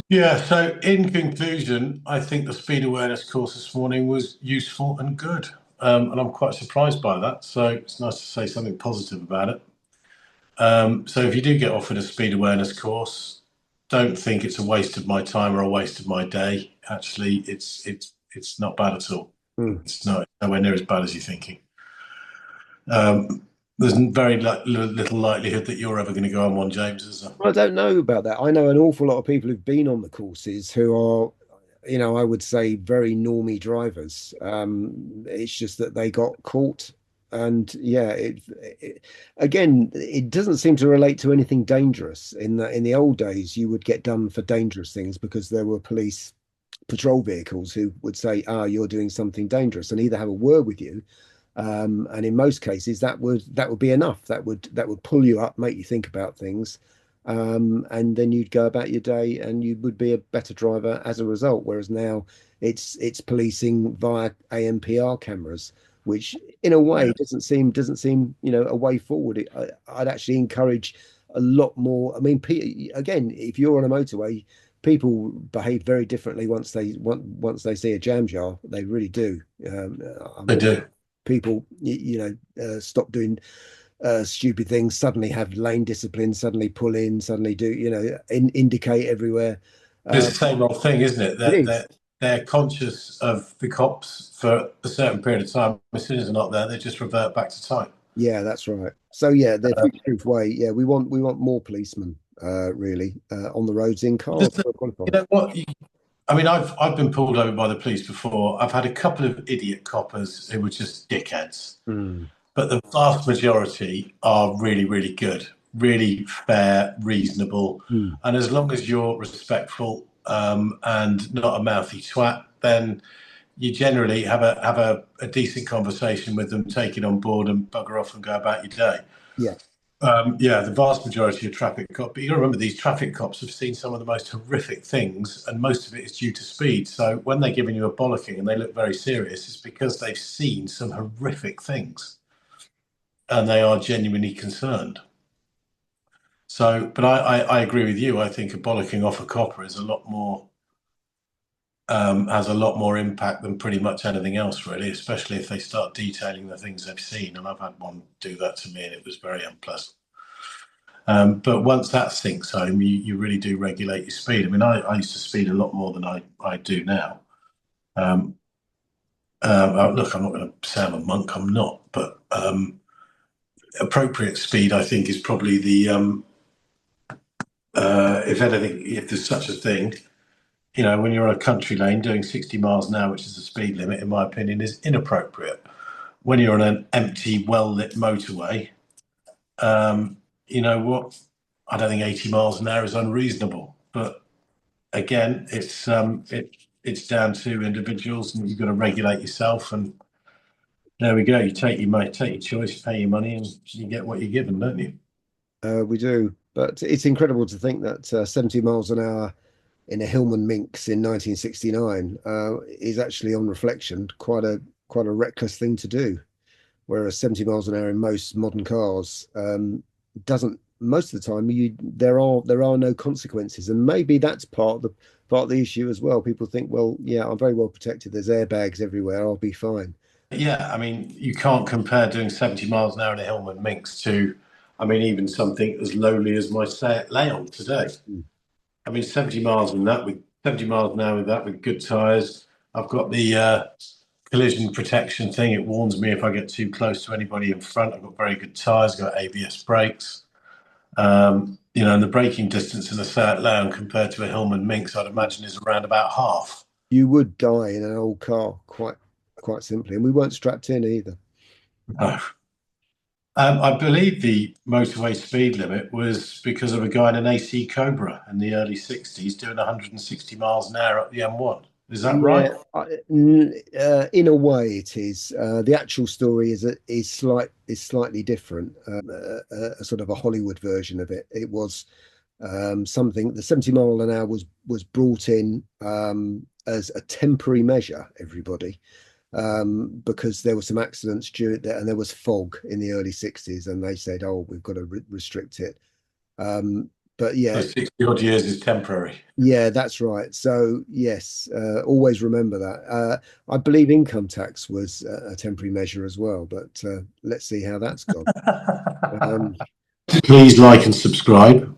Yeah, so in conclusion, I think the speed awareness course this morning was useful and good. And I'm quite surprised by that. So it's nice to say something positive about it. So if you do get offered a speed awareness course, don't think it's a waste of my time or a waste of my day. Actually, it's not bad at all. Hmm. It's not nowhere near as bad as you're thinking. Um, there's very little likelihood that you're ever going to go on one, James, is there? I don't know about that. I know an awful lot of people who've been on the courses who are, I would say very normie drivers. It's just that they got caught. And yeah, again, it doesn't seem to relate to anything dangerous. In the old days, you would get done for dangerous things because there were police patrol vehicles who would say, you're doing something dangerous, and either have a word with you. And in most cases, that would be enough. That would pull you up, make you think about things, and then you'd go about your day, and you would be a better driver as a result. Whereas now, it's policing via ANPR cameras, which in a way Yeah, doesn't seem a way forward. I'd actually encourage a lot more. I mean, again, if you're on a motorway, people behave very differently once they see a jam jar. They really do. I they mean, do. people stop doing stupid things, suddenly have lane discipline, suddenly pull in, suddenly do indicate everywhere. It's uh, the same old thing, isn't it? it That is. they're conscious of the cops for a certain period of time. As soon as they're not there, they just revert back to time. Yeah, that's right. So yeah, the future-proof way. Yeah, we want more policemen really on the roads in cars Just, for you qualified. know what? I mean, I've been pulled over by the police before. I've had a couple of idiot coppers who were just dickheads, Mm. but the vast majority are really, really good, really fair, reasonable, Mm. and as long as you're respectful and not a mouthy twat, then you generally have a decent conversation with them, take it on board, and bugger off and go about your day. Yeah. Yeah, the vast majority of traffic cops, but you got to remember these traffic cops have seen some of the most horrific things, and most of it is due to speed. So when they're giving you a bollocking and they look very serious, it's because they've seen some horrific things and they are genuinely concerned. So, but I agree with you. I think a bollocking off a copper is a lot more has a lot more impact than pretty much anything else, really, especially if they start detailing the things they've seen. And I've had one do that to me, and it was very unpleasant. But once that sinks home, you really do regulate your speed. I mean, I used to speed a lot more than I do now. Um, Look, I'm not going to say I'm a monk, I'm not, but appropriate speed, I think, is probably if anything, if there's such a thing, when you're on a country lane doing 60 miles an hour, which is the speed limit, in my opinion, is inappropriate. When you're on an empty, well lit motorway, you know what? I don't think 80 miles an hour is unreasonable. But again, it's down to individuals, and you've got to regulate yourself. And there we go. You take your money, take your choice, pay your money, and you get what you're given, don't you? We do, but it's incredible to think that 70 miles an hour in a Hillman Minx in 1969 is actually, on reflection, quite a reckless thing to do. Whereas 70 miles an hour in most modern cars doesn't. Most of the time, there are no consequences, and maybe that's part of the issue as well. People think, well, yeah, I'm very well protected. There's airbags everywhere. I'll be fine. Yeah, I mean, you can't compare doing 70 miles an hour in a Hillman Minx to, I mean, even something as lowly as my Seat Leon today. Mm. I mean, 70 miles in that with 70 miles an hour with that with good tyres. I've got the collision protection thing. It warns me if I get too close to anybody in front. I've got very good tyres, got ABS brakes. And the braking distance in a Seat Leon compared to a Hillman Minx, I'd imagine, is around about half. You would die in an old car quite simply, and we weren't strapped in either. No. I believe the motorway speed limit was because of a guy in an AC Cobra in the early 60s doing 160 miles an hour up the M1. Is that right? Yeah, in a way, it is. The actual story is slightly different. A sort of a Hollywood version of it. It was something. The 70 mile an hour was brought in as a temporary measure. Everybody, because there were some accidents during there, and there was fog in the early 60s, and they said, "Oh, we've got to restrict it." But So yeah, 60 odd years is temporary. yeah, that's right. So yes, always remember that. I believe income tax was a temporary measure as well, but let's see how that's gone. Um, Please like and subscribe.